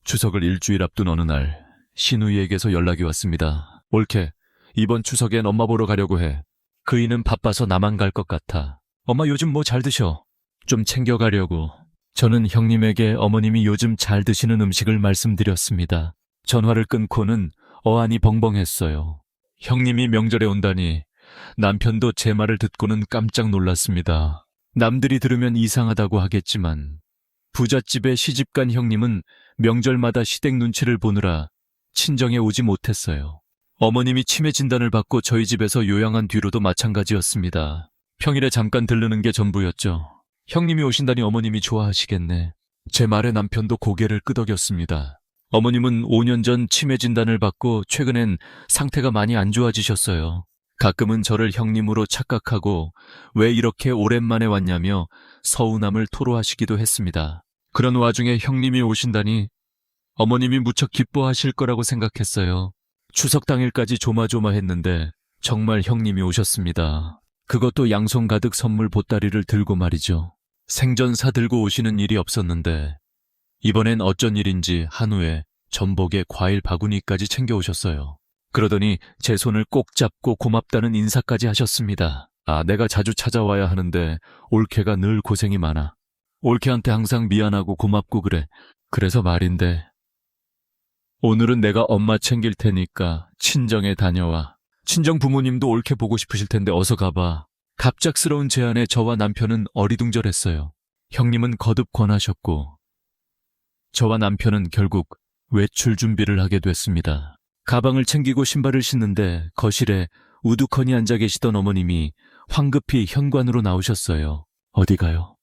추석을 일주일 앞둔 어느 날 신우이에게서 연락이 왔습니다. 올케, 이번 추석엔 엄마 보러 가려고 해. 그이는 바빠서 나만 갈 것 같아. 엄마 요즘 뭐 잘 드셔? 좀 챙겨가려고. 저는 형님에게 어머님이 요즘 잘 드시는 음식을 말씀드렸습니다. 전화를 끊고는 어안이 벙벙했어요. 형님이 명절에 온다니 남편도 제 말을 듣고는 깜짝 놀랐습니다. 남들이 들으면 이상하다고 하겠지만 부잣집에 시집간 형님은 명절마다 시댁 눈치를 보느라 친정에 오지 못했어요. 어머님이 치매 진단을 받고 저희 집에서 요양한 뒤로도 마찬가지였습니다. 평일에 잠깐 들르는 게 전부였죠. 형님이 오신다니 어머님이 좋아하시겠네. 제 말에 남편도 고개를 끄덕였습니다. 어머님은 5년 전 치매 진단을 받고 최근엔 상태가 많이 안 좋아지셨어요. 가끔은 저를 형님으로 착각하고 왜 이렇게 오랜만에 왔냐며 서운함을 토로하시기도 했습니다. 그런 와중에 형님이 오신다니 어머님이 무척 기뻐하실 거라고 생각했어요. 추석 당일까지 조마조마했는데 정말 형님이 오셨습니다. 그것도 양손 가득 선물 보따리를 들고 말이죠. 생전사 들고 오시는 일이 없었는데 이번엔 어쩐 일인지 한우에 전복에 과일 바구니까지 챙겨오셨어요. 그러더니 제 손을 꼭 잡고 고맙다는 인사까지 하셨습니다. 내가 자주 찾아와야 하는데 올케가 늘 고생이 많아. 올케한테 항상 미안하고 고맙고 그래. 그래서 말인데 오늘은 내가 엄마 챙길 테니까 친정에 다녀와. 친정 부모님도 올케 보고 싶으실 텐데 어서 가봐. 갑작스러운 제안에 저와 남편은 어리둥절했어요. 형님은 거듭 권하셨고 저와 남편은 결국 외출 준비를 하게 됐습니다. 가방을 챙기고 신발을 신는데 거실에 우두커니 앉아 계시던 어머님이 황급히 현관으로 나오셨어요. 어디 가요?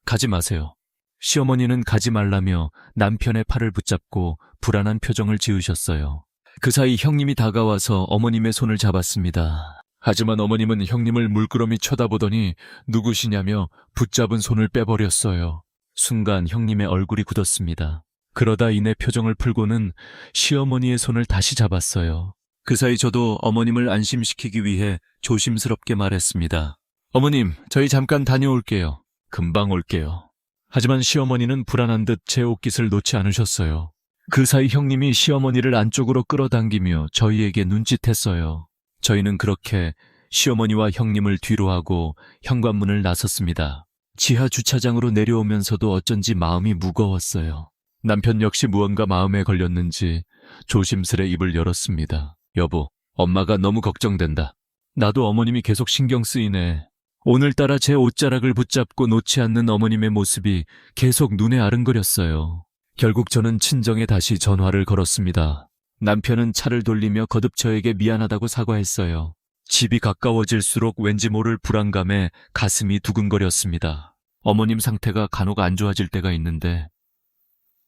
가지 마세요. 시어머니는 가지 말라며 남편의 팔을 붙잡고 불안한 표정을 지으셨어요. 그 사이 형님이 다가와서 어머님의 손을 잡았습니다. 하지만 어머님은 형님을 물끄러미 쳐다보더니 누구시냐며 붙잡은 손을 빼버렸어요. 순간 형님의 얼굴이 굳었습니다. 그러다 이내 표정을 풀고는 시어머니의 손을 다시 잡았어요. 그 사이 저도 어머님을 안심시키기 위해 조심스럽게 말했습니다. 어머님, 저희 잠깐 다녀올게요. 금방 올게요. 하지만 시어머니는 불안한 듯 제 옷깃을 놓지 않으셨어요. 그 사이 형님이 시어머니를 안쪽으로 끌어당기며 저희에게 눈짓했어요. 저희는 그렇게 시어머니와 형님을 뒤로하고 현관문을 나섰습니다. 지하 주차장으로 내려오면서도 어쩐지 마음이 무거웠어요. 남편 역시 무언가 마음에 걸렸는지 조심스레 입을 열었습니다. 여보, 엄마가 너무 걱정된다. 나도 어머님이 계속 신경 쓰이네. 오늘따라 제 옷자락을 붙잡고 놓지 않는 어머님의 모습이 계속 눈에 아른거렸어요. 결국 저는 친정에 다시 전화를 걸었습니다. 남편은 차를 돌리며 거듭 저에게 미안하다고 사과했어요. 집이 가까워질수록 왠지 모를 불안감에 가슴이 두근거렸습니다. 어머님 상태가 간혹 안 좋아질 때가 있는데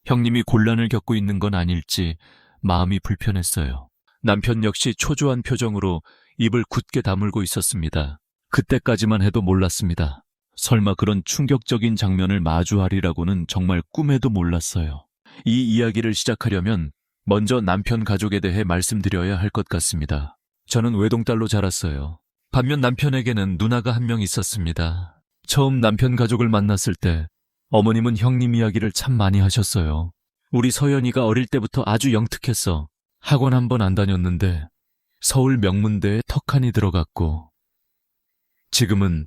형님이 곤란을 겪고 있는 건 아닐지 마음이 불편했어요. 남편 역시 초조한 표정으로 입을 굳게 다물고 있었습니다. 그때까지만 해도 몰랐습니다. 설마 그런 충격적인 장면을 마주하리라고는 정말 꿈에도 몰랐어요. 이 이야기를 시작하려면 먼저 남편 가족에 대해 말씀드려야 할 것 같습니다. 저는 외동딸로 자랐어요. 반면 남편에게는 누나가 한 명 있었습니다. 처음 남편 가족을 만났을 때 어머님은 형님 이야기를 참 많이 하셨어요. 우리 서연이가 어릴 때부터 아주 영특했어. 학원 한 번 안 다녔는데 서울 명문대에 턱하니 들어갔고 지금은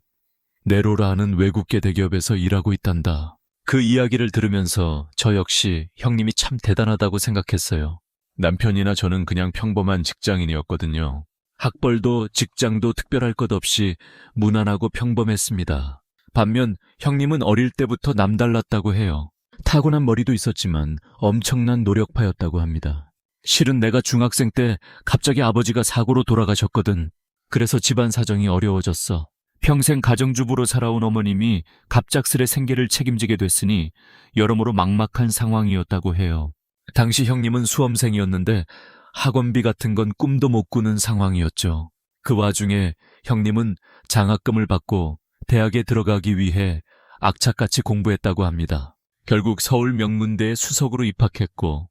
네로라 하는 외국계 대기업에서 일하고 있단다. 그 이야기를 들으면서 저 역시 형님이 참 대단하다고 생각했어요. 남편이나 저는 그냥 평범한 직장인이었거든요. 학벌도 직장도 특별할 것 없이 무난하고 평범했습니다. 반면 형님은 어릴 때부터 남달랐다고 해요. 타고난 머리도 있었지만 엄청난 노력파였다고 합니다. 실은 내가 중학생 때 갑자기 아버지가 사고로 돌아가셨거든. 그래서 집안 사정이 어려워졌어. 평생 가정주부로 살아온 어머님이 갑작스레 생계를 책임지게 됐으니 여러모로 막막한 상황이었다고 해요. 당시 형님은 수험생이었는데 학원비 같은 건 꿈도 못 꾸는 상황이었죠. 그 와중에 형님은 장학금을 받고 대학에 들어가기 위해 악착같이 공부했다고 합니다. 결국 서울 명문대에 수석으로 입학했고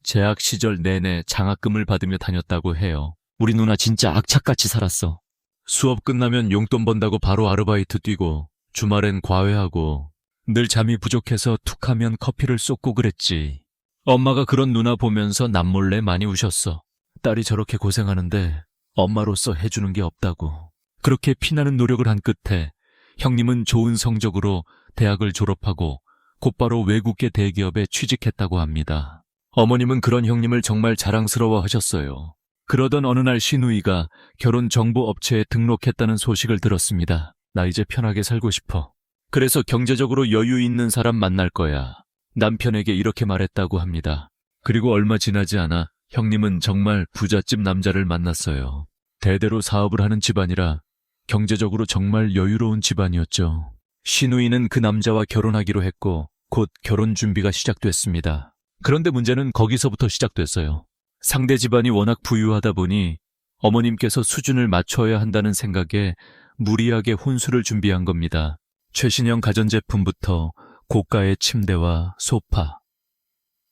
재학 시절 내내 장학금을 받으며 다녔다고 해요. 우리 누나 진짜 악착같이 살았어. 수업 끝나면 용돈 번다고 바로 아르바이트 뛰고 주말엔 과외하고 늘 잠이 부족해서 툭하면 커피를 쏟고 그랬지. 엄마가 그런 누나 보면서 남몰래 많이 우셨어. 딸이 저렇게 고생하는데 엄마로서 해주는 게 없다고. 그렇게 피나는 노력을 한 끝에 형님은 좋은 성적으로 대학을 졸업하고 곧바로 외국계 대기업에 취직했다고 합니다. 어머님은 그런 형님을 정말 자랑스러워 하셨어요. 그러던 어느 날 시누이가 결혼 정보 업체에 등록했다는 소식을 들었습니다. 나 이제 편하게 살고 싶어. 그래서 경제적으로 여유 있는 사람 만날 거야. 남편에게 이렇게 말했다고 합니다. 그리고 얼마 지나지 않아 형님은 정말 부잣집 남자를 만났어요. 대대로 사업을 하는 집안이라 경제적으로 정말 여유로운 집안이었죠. 시누이는 그 남자와 결혼하기로 했고 곧 결혼 준비가 시작됐습니다. 그런데 문제는 거기서부터 시작됐어요. 상대 집안이 워낙 부유하다 보니 어머님께서 수준을 맞춰야 한다는 생각에 무리하게 혼수를 준비한 겁니다. 최신형 가전제품부터 고가의 침대와 소파,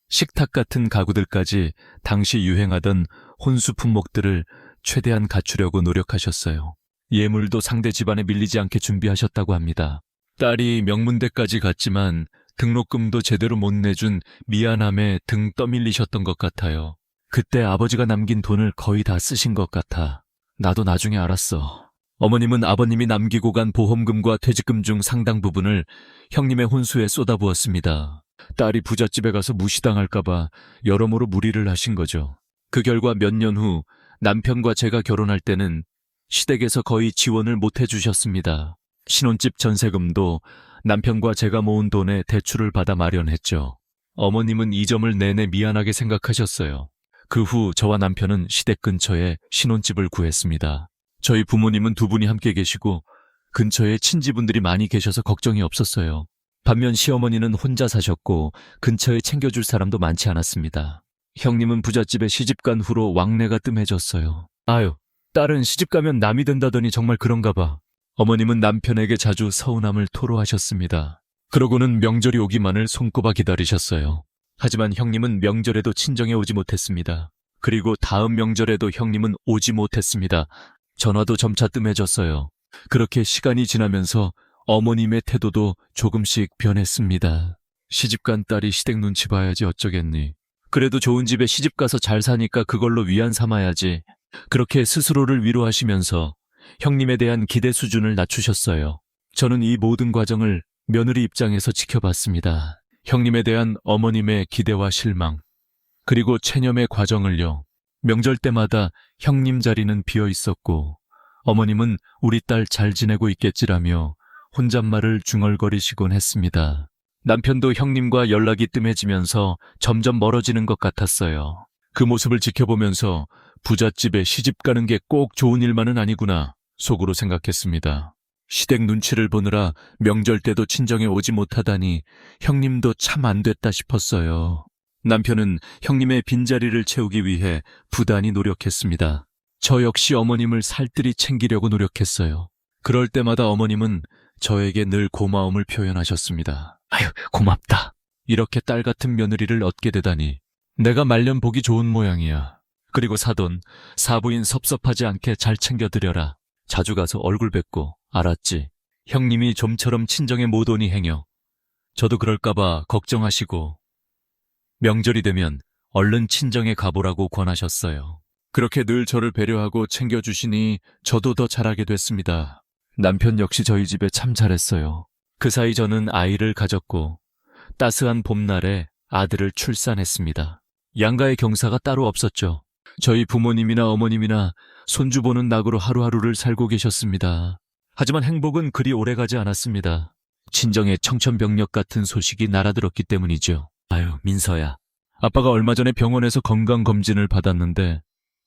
식탁 같은 가구들까지 당시 유행하던 혼수 품목들을 최대한 갖추려고 노력하셨어요. 예물도 상대 집안에 밀리지 않게 준비하셨다고 합니다. 딸이 명문대까지 갔지만 등록금도 제대로 못 내준 미안함에 등 떠밀리셨던 것 같아요. 그때 아버지가 남긴 돈을 거의 다 쓰신 것 같아. 나도 나중에 알았어. 어머님은 아버님이 남기고 간 보험금과 퇴직금 중 상당 부분을 형님의 혼수에 쏟아부었습니다. 딸이 부잣집에 가서 무시당할까봐 여러모로 무리를 하신 거죠. 그 결과 몇 년 후 남편과 제가 결혼할 때는 시댁에서 거의 지원을 못 해주셨습니다. 신혼집 전세금도 남편과 제가 모은 돈에 대출을 받아 마련했죠. 어머님은 이 점을 내내 미안하게 생각하셨어요. 그 후 저와 남편은 시댁 근처에 신혼집을 구했습니다. 저희 부모님은 두 분이 함께 계시고 근처에 친지분들이 많이 계셔서 걱정이 없었어요. 반면 시어머니는 혼자 사셨고 근처에 챙겨줄 사람도 많지 않았습니다. 형님은 부잣집에 시집간 후로 왕래가 뜸해졌어요. 아유, 딸은 시집가면 남이 된다더니 정말 그런가 봐. 어머님은 남편에게 자주 서운함을 토로하셨습니다. 그러고는 명절이 오기만을 손꼽아 기다리셨어요. 하지만 형님은 명절에도 친정에 오지 못했습니다. 그리고 다음 명절에도 형님은 오지 못했습니다. 전화도 점차 뜸해졌어요. 그렇게 시간이 지나면서 어머님의 태도도 조금씩 변했습니다. 시집간 딸이 시댁 눈치 봐야지 어쩌겠니. 그래도 좋은 집에 시집가서 잘 사니까 그걸로 위안 삼아야지. 그렇게 스스로를 위로하시면서 형님에 대한 기대 수준을 낮추셨어요. 저는 이 모든 과정을 며느리 입장에서 지켜봤습니다. 형님에 대한 어머님의 기대와 실망, 그리고 체념의 과정을요. 명절 때마다 형님 자리는 비어 있었고 어머님은 우리 딸 잘 지내고 있겠지라며 혼잣말을 중얼거리시곤 했습니다. 남편도 형님과 연락이 뜸해지면서 점점 멀어지는 것 같았어요. 그 모습을 지켜보면서 부잣집에 시집가는 게 꼭 좋은 일만은 아니구나 속으로 생각했습니다. 시댁 눈치를 보느라 명절 때도 친정에 오지 못하다니 형님도 참 안 됐다 싶었어요. 남편은 형님의 빈자리를 채우기 위해 부단히 노력했습니다. 저 역시 어머님을 살뜰히 챙기려고 노력했어요. 그럴 때마다 어머님은 저에게 늘 고마움을 표현하셨습니다. 아유, 고맙다. 이렇게 딸 같은 며느리를 얻게 되다니. 내가 말년 보기 좋은 모양이야. 그리고 사돈, 사부인 섭섭하지 않게 잘 챙겨드려라. 자주 가서 얼굴 뵙고, 알았지? 형님이 좀처럼 친정에 못 오니 행여. 저도 그럴까봐 걱정하시고 명절이 되면 얼른 친정에 가보라고 권하셨어요. 그렇게 늘 저를 배려하고 챙겨주시니 저도 더 잘하게 됐습니다. 남편 역시 저희 집에 참 잘했어요. 그 사이 저는 아이를 가졌고 따스한 봄날에 아들을 출산했습니다. 양가의 경사가 따로 없었죠. 저희 부모님이나 어머님이나 손주 보는 낙으로 하루하루를 살고 계셨습니다. 하지만 행복은 그리 오래가지 않았습니다. 친정에 청천벽력 같은 소식이 날아들었기 때문이죠. 아유, 민서야. 아빠가 얼마 전에 병원에서 건강검진을 받았는데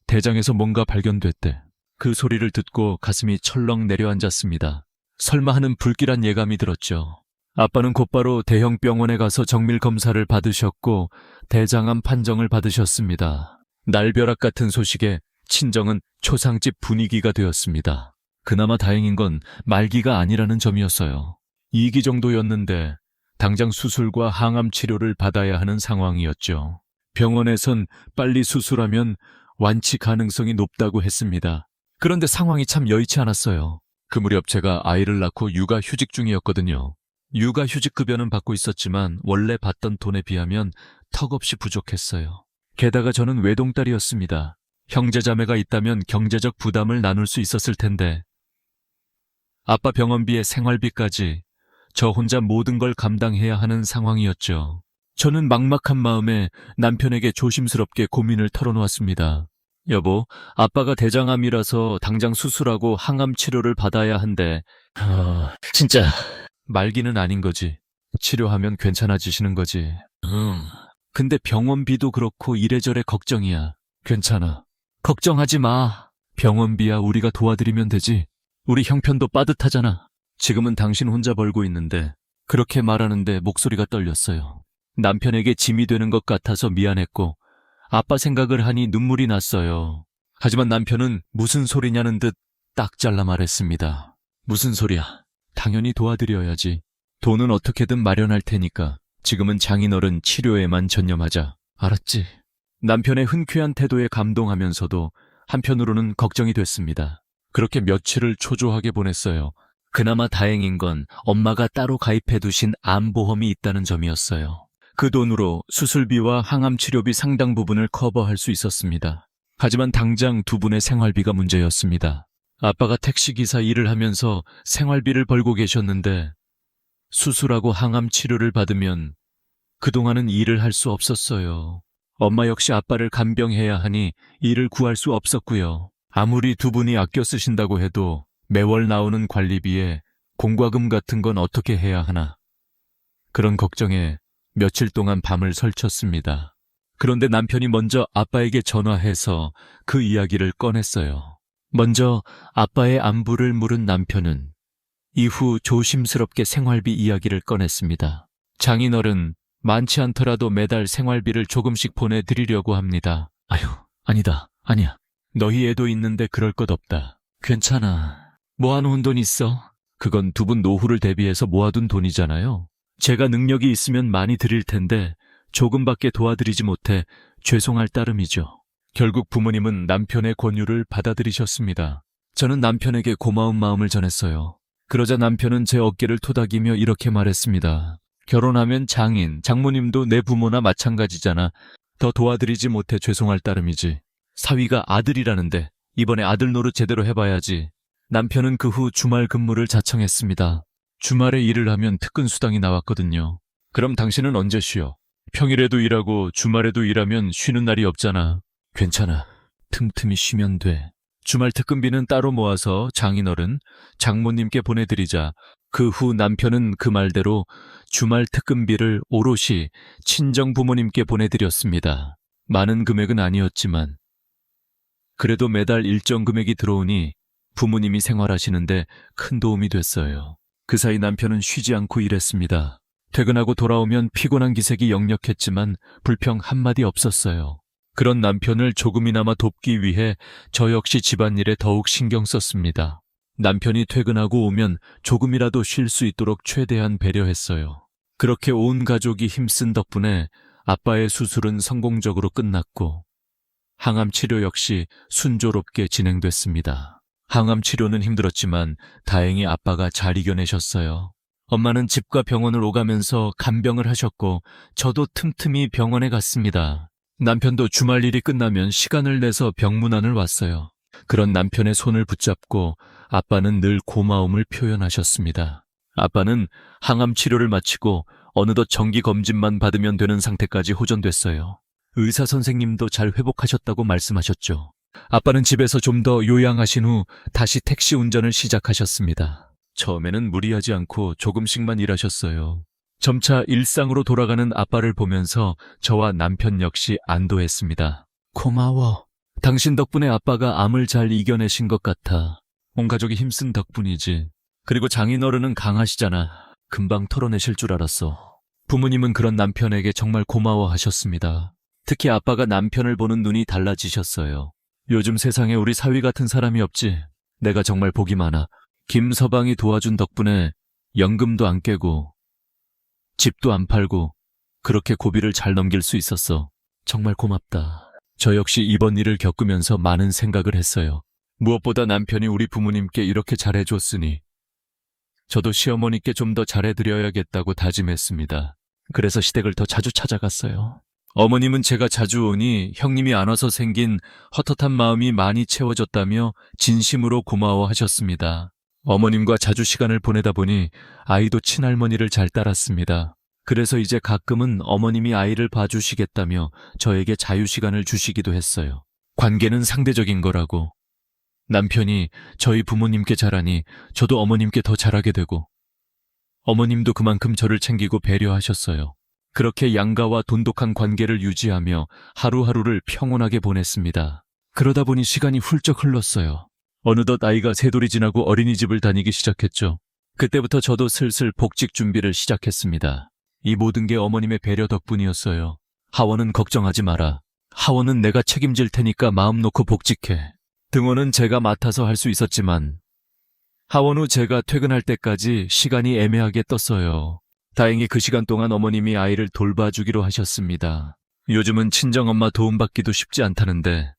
대장에서 뭔가 발견됐대. 그 소리를 듣고 가슴이 철렁 내려앉았습니다. 설마 하는 불길한 예감이 들었죠. 아빠는 곧바로 대형 병원에 가서 정밀 검사를 받으셨고 대장암 판정을 받으셨습니다. 날벼락 같은 소식에 친정은 초상집 분위기가 되었습니다. 그나마 다행인 건 말기가 아니라는 점이었어요. 2기 정도였는데 당장 수술과 항암 치료를 받아야 하는 상황이었죠. 병원에선 빨리 수술하면 완치 가능성이 높다고 했습니다. 그런데 상황이 참 여의치 않았어요. 그 무렵 제가 아이를 낳고 육아휴직 중이었거든요. 육아휴직 급여는 받고 있었지만 원래 받던 돈에 비하면 턱없이 부족했어요. 게다가 저는 외동딸이었습니다. 형제자매가 있다면 경제적 부담을 나눌 수 있었을 텐데 아빠 병원비에 생활비까지 저 혼자 모든 걸 감당해야 하는 상황이었죠. 저는 막막한 마음에 남편에게 조심스럽게 고민을 털어놓았습니다. 여보, 아빠가 대장암이라서 당장 수술하고 항암 치료를 받아야 한대. 진짜. 말기는 아닌 거지. 치료하면 괜찮아지시는 거지. 근데 병원비도 그렇고 이래저래 걱정이야. 괜찮아. 걱정하지 마. 병원비야 우리가 도와드리면 되지. 우리 형편도 빠듯하잖아. 지금은 당신 혼자 벌고 있는데 그렇게 말하는데 목소리가 떨렸어요. 남편에게 짐이 되는 것 같아서 미안했고 아빠 생각을 하니 눈물이 났어요. 하지만 남편은 무슨 소리냐는 듯 딱 잘라 말했습니다. 무슨 소리야. 당연히 도와드려야지. 돈은 어떻게든 마련할 테니까 지금은 장인어른 치료에만 전념하자. 알았지? 남편의 흔쾌한 태도에 감동하면서도 한편으로는 걱정이 됐습니다. 그렇게 며칠을 초조하게 보냈어요. 그나마 다행인 건 엄마가 따로 가입해두신 암보험이 있다는 점이었어요. 그 돈으로 수술비와 항암치료비 상당 부분을 커버할 수 있었습니다. 하지만 당장 두 분의 생활비가 문제였습니다. 아빠가 택시기사 일을 하면서 생활비를 벌고 계셨는데 수술하고 항암치료를 받으면 그동안은 일을 할 수 없었어요. 엄마 역시 아빠를 간병해야 하니 일을 구할 수 없었고요. 아무리 두 분이 아껴 쓰신다고 해도 매월 나오는 관리비에 공과금 같은 건 어떻게 해야 하나. 그런 걱정에 며칠 동안 밤을 설쳤습니다. 그런데 남편이 먼저 아빠에게 전화해서 그 이야기를 꺼냈어요. 먼저 아빠의 안부를 물은 남편은 이후 조심스럽게 생활비 이야기를 꺼냈습니다. 장인어른, 많지 않더라도 매달 생활비를 조금씩 보내드리려고 합니다. 아휴, 아니다, 아니야. 너희 애도 있는데 그럴 것 없다. 괜찮아. 모아놓은 돈 있어. 그건 두 분 노후를 대비해서 모아둔 돈이잖아요. 제가 능력이 있으면 많이 드릴 텐데 조금밖에 도와드리지 못해 죄송할 따름이죠. 결국 부모님은 남편의 권유를 받아들이셨습니다. 저는 남편에게 고마운 마음을 전했어요. 그러자 남편은 제 어깨를 토닥이며 이렇게 말했습니다. 결혼하면 장인, 장모님도 내 부모나 마찬가지잖아. 더 도와드리지 못해 죄송할 따름이지. 사위가 아들이라는데 이번에 아들 노릇 제대로 해봐야지. 남편은 그 후 주말 근무를 자청했습니다. 주말에 일을 하면 특근 수당이 나왔거든요. 그럼 당신은 언제 쉬어? 평일에도 일하고 주말에도 일하면 쉬는 날이 없잖아. 괜찮아. 틈틈이 쉬면 돼. 주말 특근비는 따로 모아서 장인어른, 장모님께 보내드리자. 그 후 남편은 그 말대로 주말 특근비를 오롯이 친정 부모님께 보내드렸습니다. 많은 금액은 아니었지만 그래도 매달 일정 금액이 들어오니 부모님이 생활하시는데 큰 도움이 됐어요. 그 사이 남편은 쉬지 않고 일했습니다. 퇴근하고 돌아오면 피곤한 기색이 역력했지만 불평 한마디 없었어요. 그런 남편을 조금이나마 돕기 위해 저 역시 집안일에 더욱 신경 썼습니다. 남편이 퇴근하고 오면 조금이라도 쉴 수 있도록 최대한 배려했어요. 그렇게 온 가족이 힘쓴 덕분에 아빠의 수술은 성공적으로 끝났고 항암 치료 역시 순조롭게 진행됐습니다. 항암 치료는 힘들었지만 다행히 아빠가 잘 이겨내셨어요. 엄마는 집과 병원을 오가면서 간병을 하셨고 저도 틈틈이 병원에 갔습니다. 남편도 주말 일이 끝나면 시간을 내서 병문안을 왔어요. 그런 남편의 손을 붙잡고 아빠는 늘 고마움을 표현하셨습니다. 아빠는 항암 치료를 마치고 어느덧 정기 검진만 받으면 되는 상태까지 호전됐어요. 의사 선생님도 잘 회복하셨다고 말씀하셨죠. 아빠는 집에서 좀 더 요양하신 후 다시 택시 운전을 시작하셨습니다. 처음에는 무리하지 않고 조금씩만 일하셨어요. 점차 일상으로 돌아가는 아빠를 보면서 저와 남편 역시 안도했습니다. 고마워. 당신 덕분에 아빠가 암을 잘 이겨내신 것 같아. 온 가족이 힘쓴 덕분이지. 그리고 장인어른은 강하시잖아. 금방 털어내실 줄 알았어. 부모님은 그런 남편에게 정말 고마워하셨습니다. 특히 아빠가 남편을 보는 눈이 달라지셨어요. 요즘 세상에 우리 사위 같은 사람이 없지. 내가 정말 복이 많아. 김서방이 도와준 덕분에 연금도 안 깨고 집도 안 팔고 그렇게 고비를 잘 넘길 수 있었어. 정말 고맙다. 저 역시 이번 일을 겪으면서 많은 생각을 했어요. 무엇보다 남편이 우리 부모님께 이렇게 잘해줬으니 저도 시어머니께 좀 더 잘해드려야겠다고 다짐했습니다. 그래서 시댁을 더 자주 찾아갔어요. 어머님은 제가 자주 오니 형님이 안 와서 생긴 헛헛한 마음이 많이 채워졌다며 진심으로 고마워하셨습니다. 어머님과 자주 시간을 보내다 보니 아이도 친할머니를 잘 따랐습니다. 그래서 이제 가끔은 어머님이 아이를 봐주시겠다며 저에게 자유시간을 주시기도 했어요. 관계는 상대적인 거라고. 남편이 저희 부모님께 잘하니 저도 어머님께 더 잘하게 되고, 어머님도 그만큼 저를 챙기고 배려하셨어요. 그렇게 양가와 돈독한 관계를 유지하며 하루하루를 평온하게 보냈습니다. 그러다 보니 시간이 훌쩍 흘렀어요. 어느덧 아이가 세 돌이 지나고 어린이집을 다니기 시작했죠. 그때부터 저도 슬슬 복직 준비를 시작했습니다. 이 모든 게 어머님의 배려 덕분이었어요. 하원은 걱정하지 마라. 하원은 내가 책임질 테니까 마음 놓고 복직해. 등원은 제가 맡아서 할 수 있었지만 하원 후 제가 퇴근할 때까지 시간이 애매하게 떴어요. 다행히 그 시간 동안 어머님이 아이를 돌봐주기로 하셨습니다. 요즘은 친정엄마 도움받기도 쉽지 않다는데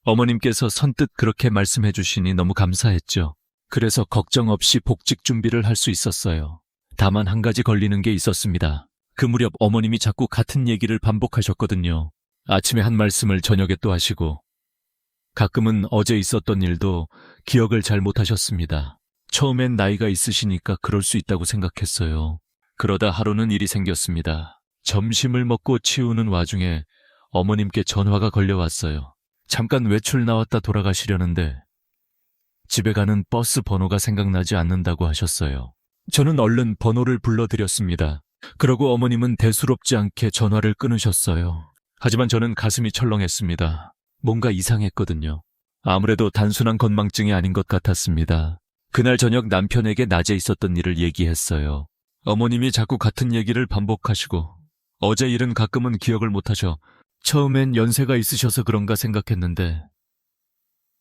어머님께서 선뜻 그렇게 말씀해 주시니 너무 감사했죠. 그래서 걱정 없이 복직 준비를 할 수 있었어요. 다만 한 가지 걸리는 게 있었습니다. 그 무렵 어머님이 자꾸 같은 얘기를 반복하셨거든요. 아침에 한 말씀을 저녁에 또 하시고, 가끔은 어제 있었던 일도 기억을 잘 못하셨습니다. 처음엔 나이가 있으시니까 그럴 수 있다고 생각했어요. 그러다 하루는 일이 생겼습니다. 점심을 먹고 치우는 와중에 어머님께 전화가 걸려왔어요. 잠깐 외출 나왔다 돌아가시려는데 집에 가는 버스 번호가 생각나지 않는다고 하셨어요. 저는 얼른 번호를 불러드렸습니다. 그러고 어머님은 대수롭지 않게 전화를 끊으셨어요. 하지만 저는 가슴이 철렁했습니다. 뭔가 이상했거든요. 아무래도 단순한 건망증이 아닌 것 같았습니다. 그날 저녁 남편에게 낮에 있었던 일을 얘기했어요. 어머님이 자꾸 같은 얘기를 반복하시고 어제 일은 가끔은 기억을 못하셔. 처음엔 연세가 있으셔서 그런가 생각했는데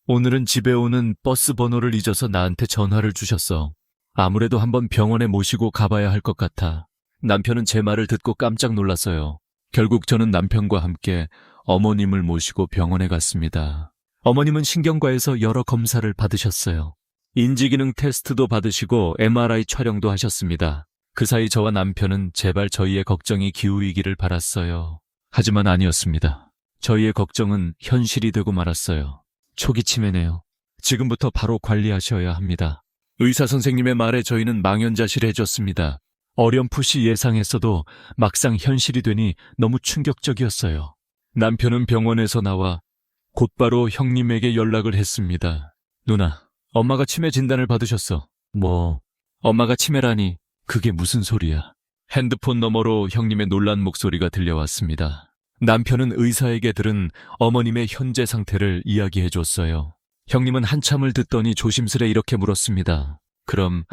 오늘은 집에 오는 버스 번호를 잊어서 나한테 전화를 주셨어. 아무래도 한번 병원에 모시고 가봐야 할 것 같아. 남편은 제 말을 듣고 깜짝 놀랐어요. 결국 저는 남편과 함께 어머님을 모시고 병원에 갔습니다. 어머님은 신경과에서 여러 검사를 받으셨어요. 인지기능 테스트도 받으시고 MRI 촬영도 하셨습니다. 그 사이 저와 남편은 제발 저희의 걱정이 기우이기를 바랐어요. 하지만 아니었습니다. 저희의 걱정은 현실이 되고 말았어요. 초기 치매네요. 지금부터 바로 관리하셔야 합니다. 의사 선생님의 말에 저희는 망연자실해졌습니다. 어렴풋이 예상했어도 막상 현실이 되니 너무 충격적이었어요. 남편은 병원에서 나와 곧바로 형님에게 연락을 했습니다. 누나, 엄마가 치매 진단을 받으셨어. 뭐, 엄마가 치매라니 그게 무슨 소리야. 핸드폰 너머로 형님의 놀란 목소리가 들려왔습니다. 남편은 의사에게 들은 어머님의 현재 상태를 이야기해줬어요. 형님은 한참을 듣더니 조심스레 이렇게 물었습니다. 그럼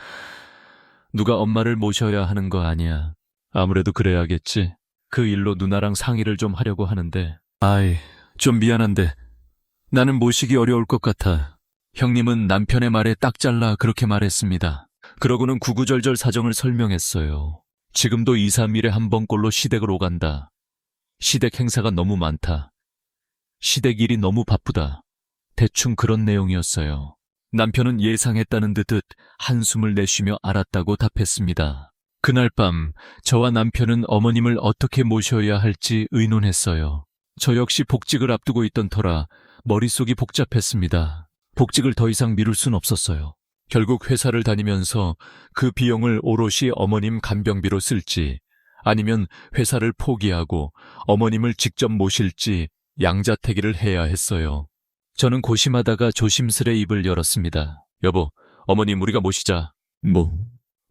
누가 엄마를 모셔야 하는 거 아니야? 아무래도 그래야겠지. 그 일로 누나랑 상의를 좀 하려고 하는데. 아이, 좀 미안한데 나는 모시기 어려울 것 같아. 형님은 남편의 말에 딱 잘라 그렇게 말했습니다. 그러고는 구구절절 사정을 설명했어요. 지금도 2, 3일에 한 번꼴로 시댁을 오간다. 시댁 행사가 너무 많다. 시댁 일이 너무 바쁘다. 대충 그런 내용이었어요. 남편은 예상했다는 듯 한숨을 내쉬며 알았다고 답했습니다. 그날 밤 저와 남편은 어머님을 어떻게 모셔야 할지 의논했어요. 저 역시 복직을 앞두고 있던 터라 머릿속이 복잡했습니다. 복직을 더 이상 미룰 순 없었어요. 결국 회사를 다니면서 그 비용을 오롯이 어머님 간병비로 쓸지 아니면 회사를 포기하고 어머님을 직접 모실지 양자택일을 해야 했어요. 저는 고심하다가 조심스레 입을 열었습니다. 여보, 어머님 우리가 모시자. 뭐?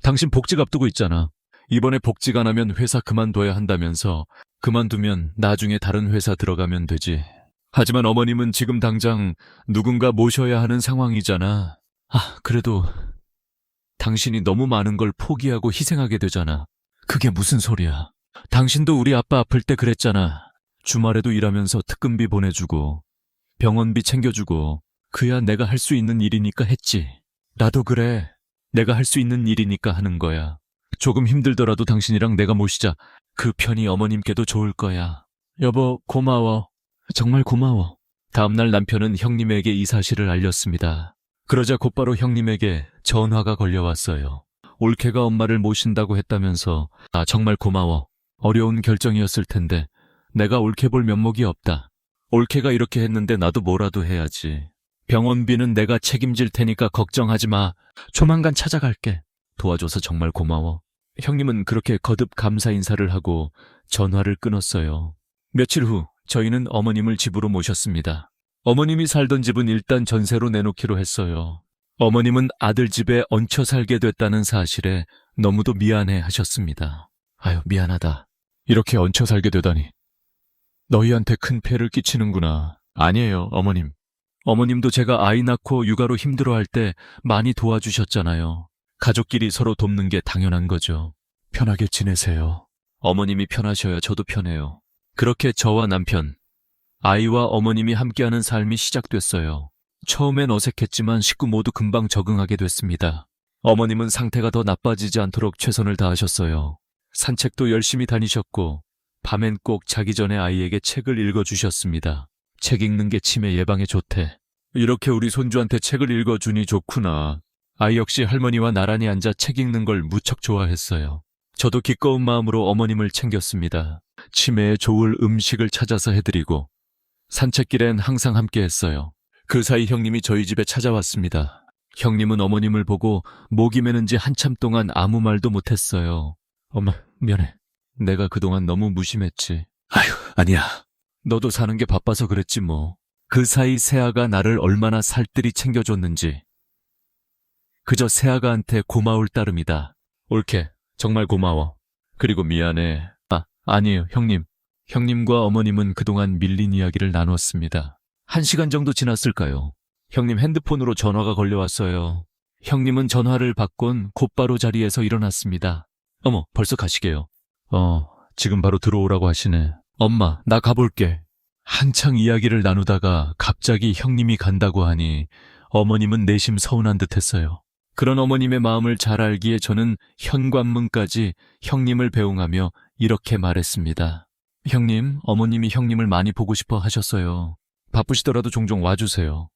당신 복직 앞두고 있잖아. 이번에 복직 안 하면 회사 그만둬야 한다면서 그만두면 나중에 다른 회사 들어가면 되지. 하지만 어머님은 지금 당장 누군가 모셔야 하는 상황이잖아. 그래도 당신이 너무 많은 걸 포기하고 희생하게 되잖아. 그게 무슨 소리야. 당신도 우리 아빠 아플 때 그랬잖아. 주말에도 일하면서 특근비 보내주고 병원비 챙겨주고 그야 내가 할 수 있는 일이니까 했지. 나도 그래. 내가 할 수 있는 일이니까 하는 거야. 조금 힘들더라도 당신이랑 내가 모시자. 그 편이 어머님께도 좋을 거야. 여보, 고마워. 정말 고마워. 다음날 남편은 형님에게 이 사실을 알렸습니다. 그러자 곧바로 형님에게 전화가 걸려왔어요. 올케가 엄마를 모신다고 했다면서. 정말 고마워. 어려운 결정이었을 텐데 내가 옳게 볼 면목이 없다. 올케가 이렇게 했는데 나도 뭐라도 해야지. 병원비는 내가 책임질 테니까 걱정하지 마. 조만간 찾아갈게. 도와줘서 정말 고마워. 형님은 그렇게 거듭 감사 인사를 하고 전화를 끊었어요. 며칠 후 저희는 어머님을 집으로 모셨습니다. 어머님이 살던 집은 일단 전세로 내놓기로 했어요. 어머님은 아들 집에 얹혀 살게 됐다는 사실에 너무도 미안해 하셨습니다. 아유, 미안하다. 이렇게 얹혀 살게 되다니. 너희한테 큰 폐를 끼치는구나. 아니에요, 어머님. 어머님도 제가 아이 낳고 육아로 힘들어할 때 많이 도와주셨잖아요. 가족끼리 서로 돕는 게 당연한 거죠. 편하게 지내세요. 어머님이 편하셔야 저도 편해요. 그렇게 저와 남편, 아이와 어머님이 함께하는 삶이 시작됐어요. 처음엔 어색했지만 식구 모두 금방 적응하게 됐습니다. 어머님은 상태가 더 나빠지지 않도록 최선을 다하셨어요. 산책도 열심히 다니셨고 밤엔 꼭 자기 전에 아이에게 책을 읽어주셨습니다. 책 읽는 게 치매 예방에 좋대. 이렇게 우리 손주한테 책을 읽어주니 좋구나. 아이 역시 할머니와 나란히 앉아 책 읽는 걸 무척 좋아했어요. 저도 기꺼운 마음으로 어머님을 챙겼습니다. 치매에 좋을 음식을 찾아서 해드리고 산책길엔 항상 함께했어요. 그 사이 형님이 저희 집에 찾아왔습니다. 형님은 어머님을 보고 목이 메는지 한참 동안 아무 말도 못했어요. 엄마, 미안해. 내가 그동안 너무 무심했지. 아휴, 아니야. 너도 사는 게 바빠서 그랬지 뭐. 그 사이 세아가 나를 얼마나 살뜰히 챙겨줬는지. 그저 세아가한테 고마울 따름이다. 옳게, 정말 고마워. 그리고 미안해. 아니에요, 형님. 형님과 어머님은 그동안 밀린 이야기를 나눴습니다. 1시간 정도 지났을까요? 형님 핸드폰으로 전화가 걸려왔어요. 형님은 전화를 받곤 곧바로 자리에서 일어났습니다. 어머, 벌써 가시게요? 지금 바로 들어오라고 하시네. 엄마, 나 가볼게. 한창 이야기를 나누다가 갑자기 형님이 간다고 하니 어머님은 내심 서운한 듯 했어요. 그런 어머님의 마음을 잘 알기에 저는 현관문까지 형님을 배웅하며 이렇게 말했습니다. 형님, 어머님이 형님을 많이 보고 싶어 하셨어요. 바쁘시더라도 종종 와주세요.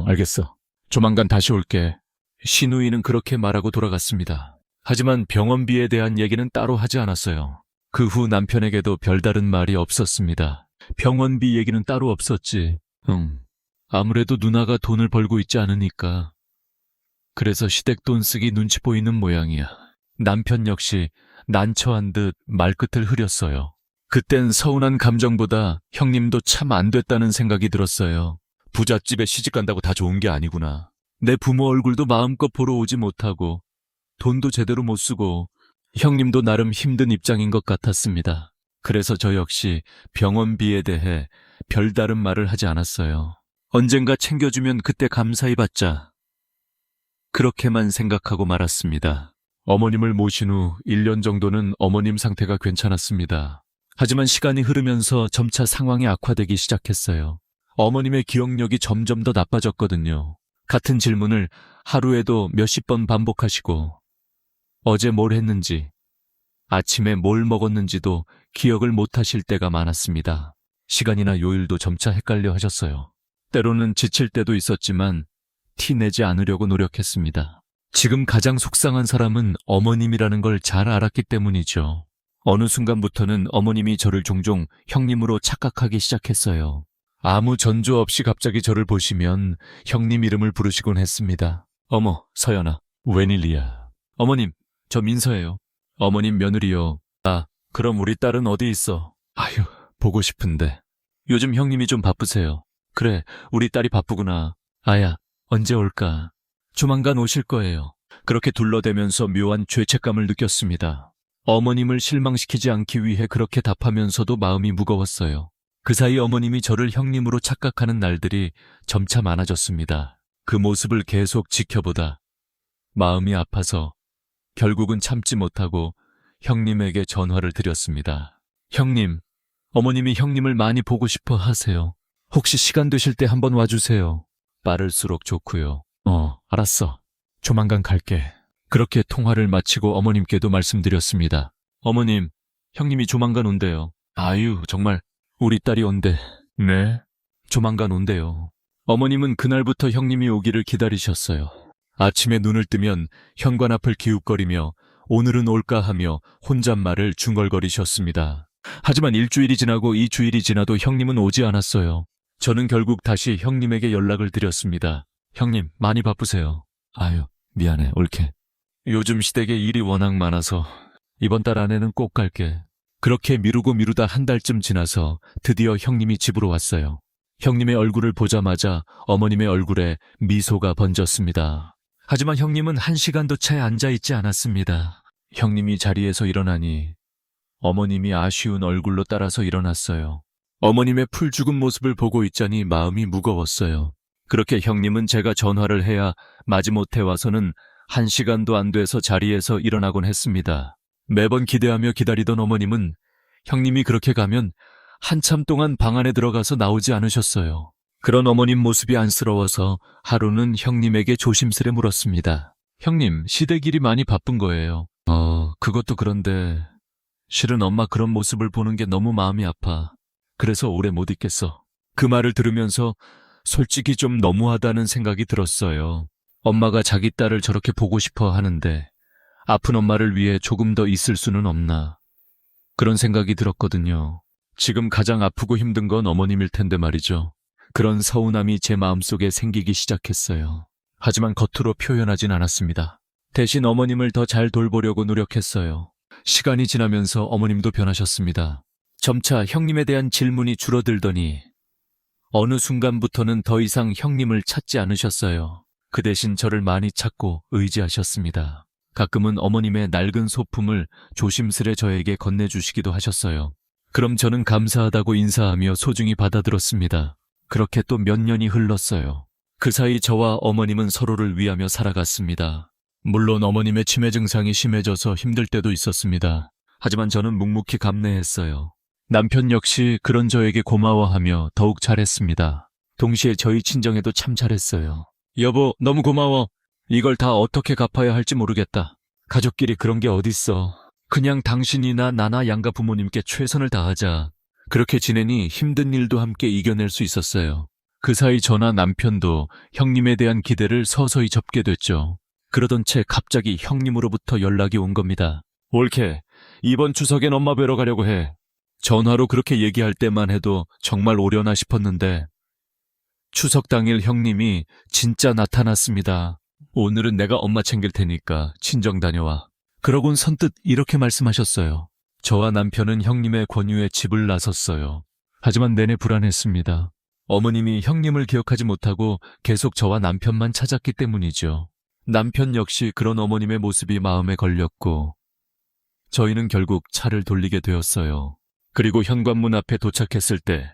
알겠어. 조만간 다시 올게. 시누이는 그렇게 말하고 돌아갔습니다. 하지만 병원비에 대한 얘기는 따로 하지 않았어요. 그 후 남편에게도 별다른 말이 없었습니다. 병원비 얘기는 따로 없었지. 아무래도 누나가 돈을 벌고 있지 않으니까. 그래서 시댁 돈 쓰기 눈치 보이는 모양이야. 남편 역시 난처한 듯 말끝을 흐렸어요. 그땐 서운한 감정보다 형님도 참 안 됐다는 생각이 들었어요. 부잣집에 시집간다고 다 좋은 게 아니구나. 내 부모 얼굴도 마음껏 보러 오지 못하고 돈도 제대로 못 쓰고 형님도 나름 힘든 입장인 것 같았습니다. 그래서 저 역시 병원비에 대해 별다른 말을 하지 않았어요. 언젠가 챙겨주면 그때 감사히 받자. 그렇게만 생각하고 말았습니다. 어머님을 모신 후 1년 정도는 어머님 상태가 괜찮았습니다. 하지만 시간이 흐르면서 점차 상황이 악화되기 시작했어요. 어머님의 기억력이 점점 더 나빠졌거든요. 같은 질문을 하루에도 몇십 번 반복하시고 어제 뭘 했는지, 아침에 뭘 먹었는지도 기억을 못하실 때가 많았습니다. 시간이나 요일도 점차 헷갈려 하셨어요. 때로는 지칠 때도 있었지만 티내지 않으려고 노력했습니다. 지금 가장 속상한 사람은 어머님이라는 걸 잘 알았기 때문이죠. 어느 순간부터는 어머님이 저를 종종 형님으로 착각하기 시작했어요. 아무 전조 없이 갑자기 저를 보시면 형님 이름을 부르시곤 했습니다. 어머, 서연아. 웬일이야. 어머님, 저 민서예요. 어머님 며느리요. 그럼 우리 딸은 어디 있어? 아휴, 보고 싶은데. 요즘 형님이 좀 바쁘세요. 그래, 우리 딸이 바쁘구나. 아야, 언제 올까? 조만간 오실 거예요. 그렇게 둘러대면서 묘한 죄책감을 느꼈습니다. 어머님을 실망시키지 않기 위해 그렇게 답하면서도 마음이 무거웠어요. 그 사이 어머님이 저를 형님으로 착각하는 날들이 점차 많아졌습니다. 그 모습을 계속 지켜보다 마음이 아파서 결국은 참지 못하고 형님에게 전화를 드렸습니다. 형님, 어머님이 형님을 많이 보고 싶어 하세요. 혹시 시간 되실 때 한번 와주세요. 빠를수록 좋고요. 알았어. 조만간 갈게. 그렇게 통화를 마치고 어머님께도 말씀드렸습니다. 어머님, 형님이 조만간 온대요. 아유, 정말 우리 딸이 온대. 네? 조만간 온대요. 어머님은 그날부터 형님이 오기를 기다리셨어요. 아침에 눈을 뜨면 현관 앞을 기웃거리며 오늘은 올까 하며 혼잣말을 중얼거리셨습니다. 하지만 일주일이 지나고 2주일이 지나도 형님은 오지 않았어요. 저는 결국 다시 형님에게 연락을 드렸습니다. 형님, 많이 바쁘세요. 아유, 미안해, 올케. 요즘 시댁에 일이 워낙 많아서 이번 달 안에는 꼭 갈게. 그렇게 미루고 미루다 한 달쯤 지나서 드디어 형님이 집으로 왔어요. 형님의 얼굴을 보자마자 어머님의 얼굴에 미소가 번졌습니다. 하지만 형님은 1시간도 채 앉아있지 않았습니다. 형님이 자리에서 일어나니 어머님이 아쉬운 얼굴로 따라서 일어났어요. 어머님의 풀 죽은 모습을 보고 있자니 마음이 무거웠어요. 그렇게 형님은 제가 전화를 해야 마지못해 와서는 1시간도 안 돼서 자리에서 일어나곤 했습니다. 매번 기대하며 기다리던 어머님은 형님이 그렇게 가면 한참 동안 방 안에 들어가서 나오지 않으셨어요. 그런 어머님 모습이 안쓰러워서 하루는 형님에게 조심스레 물었습니다. 형님, 시댁 일이 많이 바쁜 거예요. 그것도 그런데 실은 엄마 그런 모습을 보는 게 너무 마음이 아파. 그래서 오래 못 있겠어. 그 말을 들으면서 솔직히 좀 너무하다는 생각이 들었어요. 엄마가 자기 딸을 저렇게 보고 싶어 하는데 아픈 엄마를 위해 조금 더 있을 수는 없나. 그런 생각이 들었거든요. 지금 가장 아프고 힘든 건 어머님일 텐데 말이죠. 그런 서운함이 제 마음속에 생기기 시작했어요. 하지만 겉으로 표현하진 않았습니다. 대신 어머님을 더 잘 돌보려고 노력했어요. 시간이 지나면서 어머님도 변하셨습니다. 점차 형님에 대한 질문이 줄어들더니 어느 순간부터는 더 이상 형님을 찾지 않으셨어요. 그 대신 저를 많이 찾고 의지하셨습니다. 가끔은 어머님의 낡은 소품을 조심스레 저에게 건네주시기도 하셨어요. 그럼 저는 감사하다고 인사하며 소중히 받아들었습니다. 그렇게 또 몇 년이 흘렀어요. 그 사이 저와 어머님은 서로를 위하며 살아갔습니다. 물론 어머님의 치매 증상이 심해져서 힘들 때도 있었습니다. 하지만 저는 묵묵히 감내했어요. 남편 역시 그런 저에게 고마워하며 더욱 잘했습니다. 동시에 저희 친정에도 참 잘했어요. 여보, 너무 고마워. 이걸 다 어떻게 갚아야 할지 모르겠다. 가족끼리 그런 게 어딨어. 그냥 당신이나 나나 양가 부모님께 최선을 다하자. 그렇게 지내니 힘든 일도 함께 이겨낼 수 있었어요. 그 사이 저나 남편도 형님에 대한 기대를 서서히 접게 됐죠. 그러던 채 갑자기 형님으로부터 연락이 온 겁니다. 올케, 이번 추석엔 엄마 뵈러 가려고 해. 전화로 그렇게 얘기할 때만 해도 정말 오려나 싶었는데 추석 당일 형님이 진짜 나타났습니다. 오늘은 내가 엄마 챙길 테니까 친정 다녀와. 그러곤 선뜻 이렇게 말씀하셨어요. 저와 남편은 형님의 권유에 집을 나섰어요. 하지만 내내 불안했습니다. 어머님이 형님을 기억하지 못하고 계속 저와 남편만 찾았기 때문이죠. 남편 역시 그런 어머님의 모습이 마음에 걸렸고 저희는 결국 차를 돌리게 되었어요. 그리고 현관문 앞에 도착했을 때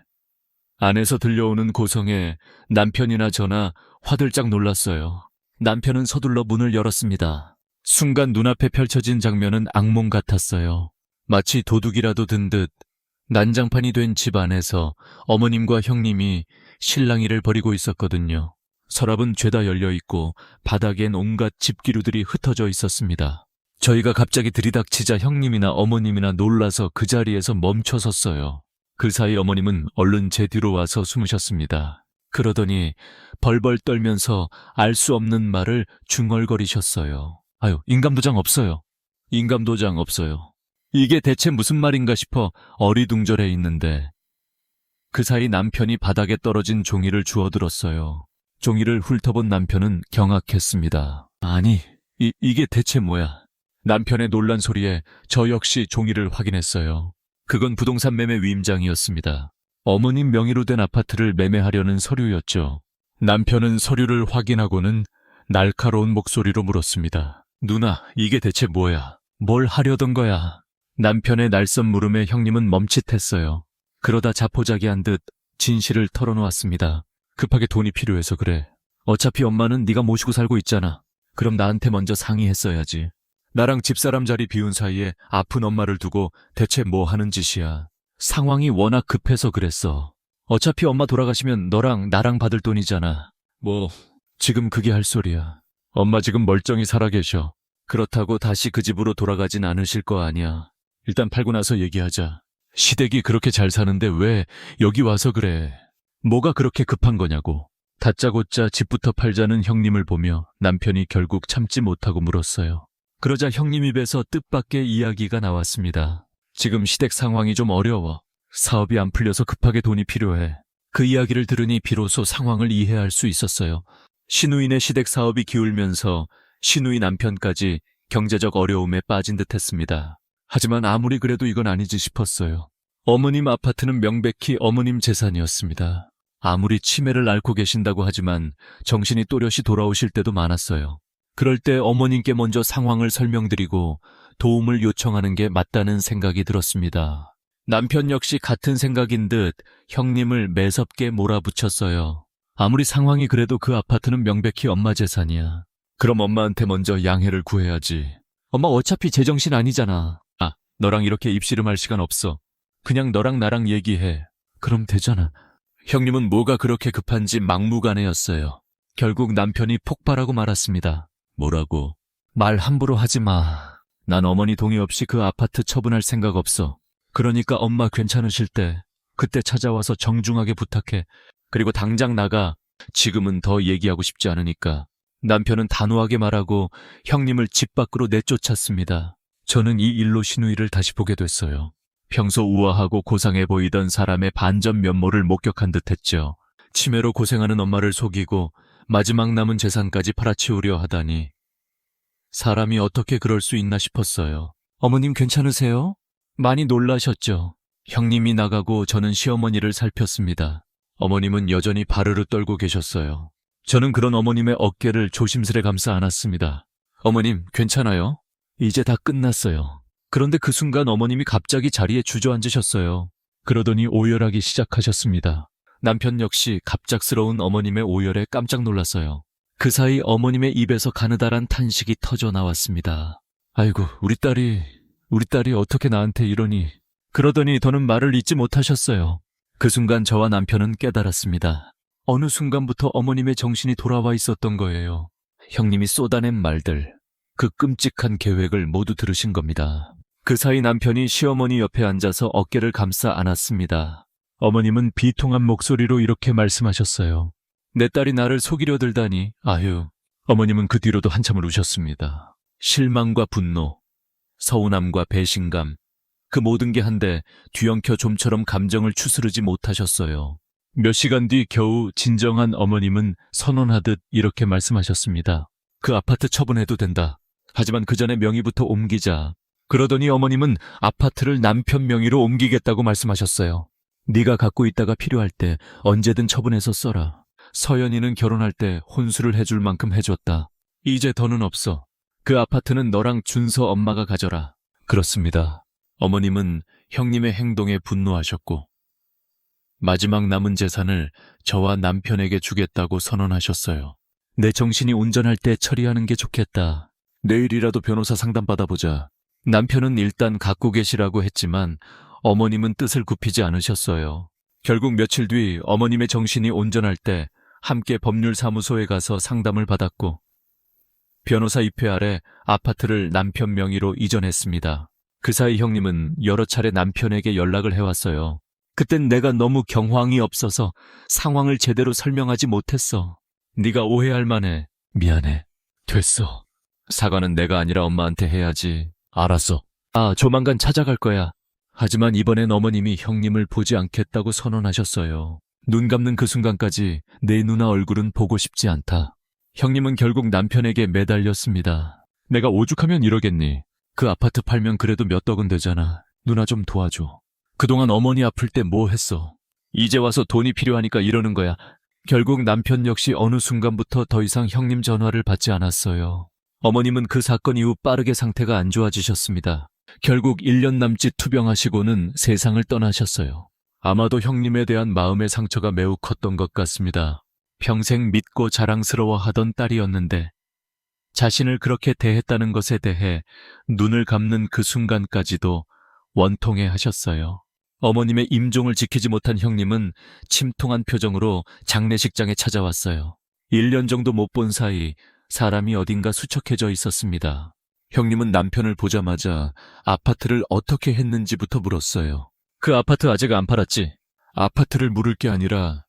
안에서 들려오는 고성에 남편이나 저나 화들짝 놀랐어요. 남편은 서둘러 문을 열었습니다. 순간 눈앞에 펼쳐진 장면은 악몽 같았어요. 마치 도둑이라도 든 듯 난장판이 된 집 안에서 어머님과 형님이 실랑이를 벌이고 있었거든요. 서랍은 죄다 열려있고 바닥엔 온갖 집기류들이 흩어져 있었습니다. 저희가 갑자기 들이닥치자 형님이나 어머님이나 놀라서 그 자리에서 멈춰 섰어요. 그 사이 어머님은 얼른 제 뒤로 와서 숨으셨습니다. 그러더니 벌벌 떨면서 알 수 없는 말을 중얼거리셨어요. 아유, 인감도장 없어요. 인감도장 없어요. 이게 대체 무슨 말인가 싶어 어리둥절해 있는데 그 사이 남편이 바닥에 떨어진 종이를 주워들었어요. 종이를 훑어본 남편은 경악했습니다. 아니, 이게 대체 뭐야? 남편의 놀란 소리에 저 역시 종이를 확인했어요. 그건 부동산 매매 위임장이었습니다. 어머님 명의로 된 아파트를 매매하려는 서류였죠. 남편은 서류를 확인하고는 날카로운 목소리로 물었습니다. 누나, 이게 대체 뭐야? 뭘 하려던 거야? 남편의 날선 물음에 형님은 멈칫했어요. 그러다 자포자기한 듯 진실을 털어놓았습니다. 급하게 돈이 필요해서 그래. 어차피 엄마는 네가 모시고 살고 있잖아. 그럼 나한테 먼저 상의했어야지. 나랑 집사람 자리 비운 사이에 아픈 엄마를 두고 대체 뭐 하는 짓이야. 상황이 워낙 급해서 그랬어. 어차피 엄마 돌아가시면 너랑 나랑 받을 돈이잖아. 뭐 지금 그게 할 소리야. 엄마 지금 멀쩡히 살아계셔. 그렇다고 다시 그 집으로 돌아가진 않으실 거 아니야. 일단 팔고 나서 얘기하자. 시댁이 그렇게 잘 사는데 왜 여기 와서 그래. 뭐가 그렇게 급한 거냐고. 다짜고짜 집부터 팔자는 형님을 보며 남편이 결국 참지 못하고 물었어요. 그러자 형님 입에서 뜻밖의 이야기가 나왔습니다. 지금 시댁 상황이 좀 어려워. 사업이 안 풀려서 급하게 돈이 필요해. 그 이야기를 들으니 비로소 상황을 이해할 수 있었어요. 시누이네 시댁 사업이 기울면서 시누이 남편까지 경제적 어려움에 빠진 듯했습니다. 하지만 아무리 그래도 이건 아니지 싶었어요. 어머님 아파트는 명백히 어머님 재산이었습니다. 아무리 치매를 앓고 계신다고 하지만 정신이 또렷이 돌아오실 때도 많았어요. 그럴 때 어머님께 먼저 상황을 설명드리고 도움을 요청하는 게 맞다는 생각이 들었습니다. 남편 역시 같은 생각인 듯 형님을 매섭게 몰아붙였어요. 아무리 상황이 그래도 그 아파트는 명백히 엄마 재산이야. 그럼 엄마한테 먼저 양해를 구해야지. 엄마 어차피 제정신 아니잖아. 너랑 이렇게 입씨름할 시간 없어. 그냥 너랑 나랑 얘기해. 그럼 되잖아. 형님은 뭐가 그렇게 급한지 막무가내였어요. 결국 남편이 폭발하고 말았습니다. 뭐라고? 말 함부로 하지 마. 난 어머니 동의 없이 그 아파트 처분할 생각 없어. 그러니까 엄마 괜찮으실 때 그때 찾아와서 정중하게 부탁해. 그리고 당장 나가. 지금은 더 얘기하고 싶지 않으니까. 남편은 단호하게 말하고 형님을 집 밖으로 내쫓았습니다. 저는 이 일로 시누이를 다시 보게 됐어요. 평소 우아하고 고상해 보이던 사람의 반전 면모를 목격한 듯했죠. 치매로 고생하는 엄마를 속이고 마지막 남은 재산까지 팔아치우려 하다니. 사람이 어떻게 그럴 수 있나 싶었어요. 어머님 괜찮으세요? 많이 놀라셨죠? 형님이 나가고 저는 시어머니를 살폈습니다. 어머님은 여전히 바르르 떨고 계셨어요. 저는 그런 어머님의 어깨를 조심스레 감싸 안았습니다. 어머님 괜찮아요? 이제 다 끝났어요. 그런데 그 순간 어머님이 갑자기 자리에 주저앉으셨어요. 그러더니 오열하기 시작하셨습니다. 남편 역시 갑작스러운 어머님의 오열에 깜짝 놀랐어요. 그 사이 어머님의 입에서 가느다란 탄식이 터져 나왔습니다. 아이고, 우리 딸이 어떻게 나한테 이러니. 그러더니 더는 말을 잇지 못하셨어요. 그 순간 저와 남편은 깨달았습니다. 어느 순간부터 어머님의 정신이 돌아와 있었던 거예요. 형님이 쏟아낸 말들, 그 끔찍한 계획을 모두 들으신 겁니다. 그 사이 남편이 시어머니 옆에 앉아서 어깨를 감싸 안았습니다. 어머님은 비통한 목소리로 이렇게 말씀하셨어요. 내 딸이 나를 속이려 들다니. 아휴. 어머님은 그 뒤로도 한참을 우셨습니다. 실망과 분노, 서운함과 배신감, 그 모든 게 한데 뒤엉켜 좀처럼 감정을 추스르지 못하셨어요. 몇 시간 뒤 겨우 진정한 어머님은 선언하듯 이렇게 말씀하셨습니다. 그 아파트 처분해도 된다. 하지만 그 전에 명의부터 옮기자. 그러더니 어머님은 아파트를 남편 명의로 옮기겠다고 말씀하셨어요. 네가 갖고 있다가 필요할 때 언제든 처분해서 써라. 서연이는 결혼할 때 혼수를 해줄 만큼 해줬다. 이제 더는 없어. 그 아파트는 너랑 준서 엄마가 가져라. 그렇습니다. 어머님은 형님의 행동에 분노하셨고 마지막 남은 재산을 저와 남편에게 주겠다고 선언하셨어요. 내 정신이 온전할 때 처리하는 게 좋겠다. 내일이라도 변호사 상담받아보자. 남편은 일단 갖고 계시라고 했지만 어머님은 뜻을 굽히지 않으셨어요. 결국 며칠 뒤 어머님의 정신이 온전할 때 함께 법률사무소에 가서 상담을 받았고 변호사 입회 아래 아파트를 남편 명의로 이전했습니다. 그 사이 형님은 여러 차례 남편에게 연락을 해왔어요. 그땐 내가 너무 경황이 없어서 상황을 제대로 설명하지 못했어. 네가 오해할 만해. 미안해. 됐어. 사과는 내가 아니라 엄마한테 해야지. 알았어. 조만간 찾아갈 거야. 하지만 이번엔 어머님이 형님을 보지 않겠다고 선언하셨어요. 눈 감는 그 순간까지 내 누나 얼굴은 보고 싶지 않다. 형님은 결국 남편에게 매달렸습니다. 내가 오죽하면 이러겠니? 그 아파트 팔면 그래도 몇 덕은 되잖아. 누나 좀 도와줘. 그동안 어머니 아플 때 뭐 했어? 이제 와서 돈이 필요하니까 이러는 거야. 결국 남편 역시 어느 순간부터 더 이상 형님 전화를 받지 않았어요. 어머님은 그 사건 이후 빠르게 상태가 안 좋아지셨습니다. 결국 1년 남짓 투병하시고는 세상을 떠나셨어요. 아마도 형님에 대한 마음의 상처가 매우 컸던 것 같습니다. 평생 믿고 자랑스러워하던 딸이었는데 자신을 그렇게 대했다는 것에 대해 눈을 감는 그 순간까지도 원통해 하셨어요. 어머님의 임종을 지키지 못한 형님은 침통한 표정으로 장례식장에 찾아왔어요. 1년 정도 못 본 사이 사람이 어딘가 수척해져 있었습니다. 형님은 남편을 보자마자 아파트를 어떻게 했는지부터 물었어요. 그 아파트 아직 안 팔았지? 아파트를 물을 게 아니라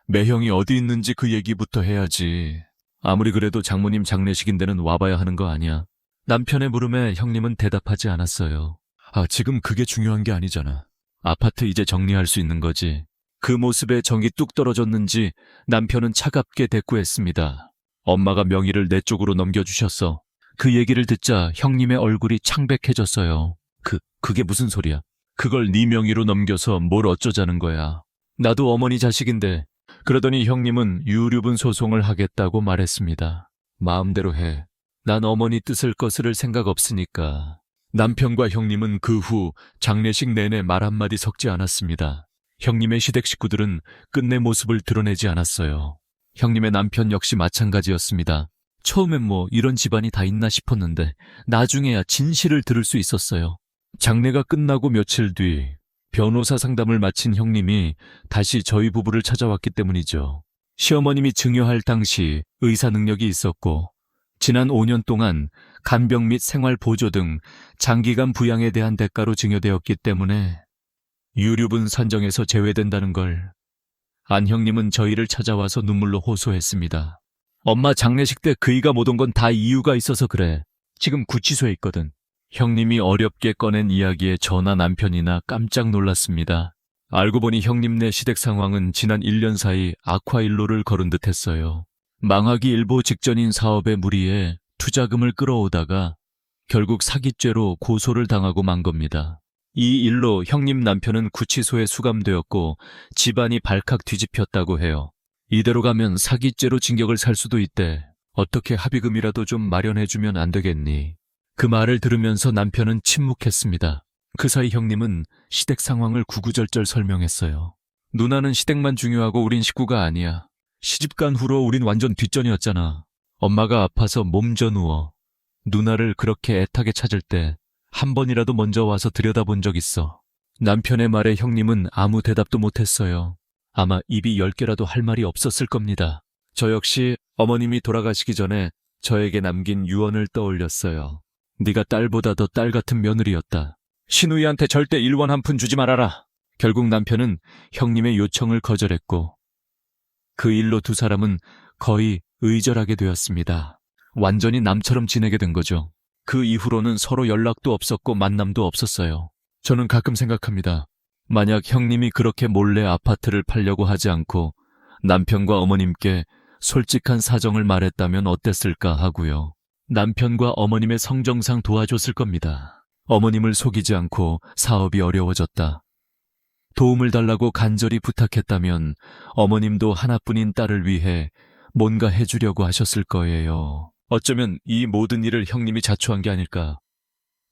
매형이 어디 있는지 그 얘기부터 해야지. 아무리 그래도 장모님 장례식인 데는 와봐야 하는 거 아니야. 남편의 물음에 형님은 대답하지 않았어요. 지금 그게 중요한 게 아니잖아. 아파트 이제 정리할 수 있는 거지. 그 모습에 정이 뚝 떨어졌는지 남편은 차갑게 대꾸했습니다. 엄마가 명의를 내 쪽으로 넘겨주셨어. 그 얘기를 듣자 형님의 얼굴이 창백해졌어요. 그게 무슨 소리야? 그걸 네 명의로 넘겨서 뭘 어쩌자는 거야. 나도 어머니 자식인데. 그러더니 형님은 유류분 소송을 하겠다고 말했습니다. 마음대로 해. 난 어머니 뜻을 거스를 생각 없으니까. 남편과 형님은 그 후 장례식 내내 말 한마디 섞지 않았습니다. 형님의 시댁 식구들은 끝내 모습을 드러내지 않았어요. 형님의 남편 역시 마찬가지였습니다. 처음엔 뭐 이런 집안이 다 있나 싶었는데 나중에야 진실을 들을 수 있었어요. 장례가 끝나고 며칠 뒤 변호사 상담을 마친 형님이 다시 저희 부부를 찾아왔기 때문이죠. 시어머님이 증여할 당시 의사 능력이 있었고 지난 5년 동안 간병 및 생활보조 등 장기간 부양에 대한 대가로 증여되었기 때문에 유류분 산정에서 제외된다는 걸 안 형님은 저희를 찾아와서 눈물로 호소했습니다. 엄마 장례식 때 그이가 못 온 건 다 이유가 있어서 그래. 지금 구치소에 있거든. 형님이 어렵게 꺼낸 이야기에 저나 남편이나 깜짝 놀랐습니다. 알고 보니 형님네 시댁 상황은 지난 1년 사이 악화일로를 걸은 듯했어요. 망하기 일보 직전인 사업에 무리해 투자금을 끌어오다가 결국 사기죄로 고소를 당하고 만 겁니다. 이 일로 형님 남편은 구치소에 수감되었고 집안이 발칵 뒤집혔다고 해요. 이대로 가면 사기죄로 징역을 살 수도 있대. 어떻게 합의금이라도 좀 마련해주면 안 되겠니? 그 말을 들으면서 남편은 침묵했습니다. 그 사이 형님은 시댁 상황을 구구절절 설명했어요. 누나는 시댁만 중요하고 우린 식구가 아니야. 시집간 후로 우린 완전 뒷전이었잖아. 엄마가 아파서 몸져 누워. 누나를 그렇게 애타게 찾을 때 한 번이라도 먼저 와서 들여다본 적 있어. 남편의 말에 형님은 아무 대답도 못했어요. 아마 입이 10개라도 할 말이 없었을 겁니다. 저 역시 어머님이 돌아가시기 전에 저에게 남긴 유언을 떠올렸어요. 네가 딸보다 더 딸 같은 며느리였다. 신우이한테 절대 1원 한 푼 주지 말아라. 결국 남편은 형님의 요청을 거절했고 그 일로 두 사람은 거의 의절하게 되었습니다. 완전히 남처럼 지내게 된 거죠. 그 이후로는 서로 연락도 없었고 만남도 없었어요. 저는 가끔 생각합니다. 만약 형님이 그렇게 몰래 아파트를 팔려고 하지 않고 남편과 어머님께 솔직한 사정을 말했다면 어땠을까 하고요. 남편과 어머님의 성정상 도와줬을 겁니다. 어머님을 속이지 않고 사업이 어려워졌다. 도움을 달라고 간절히 부탁했다면 어머님도 하나뿐인 딸을 위해 뭔가 해주려고 하셨을 거예요. 어쩌면 이 모든 일을 형님이 자초한 게 아닐까.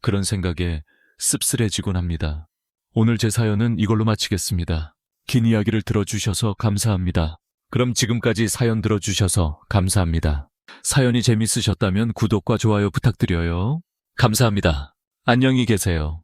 그런 생각에 씁쓸해지곤 합니다. 오늘 제 사연은 이걸로 마치겠습니다. 긴 이야기를 들어주셔서 감사합니다. 그럼 지금까지 사연 들어주셔서 감사합니다. 사연이 재밌으셨다면 구독과 좋아요 부탁드려요. 감사합니다. 안녕히 계세요.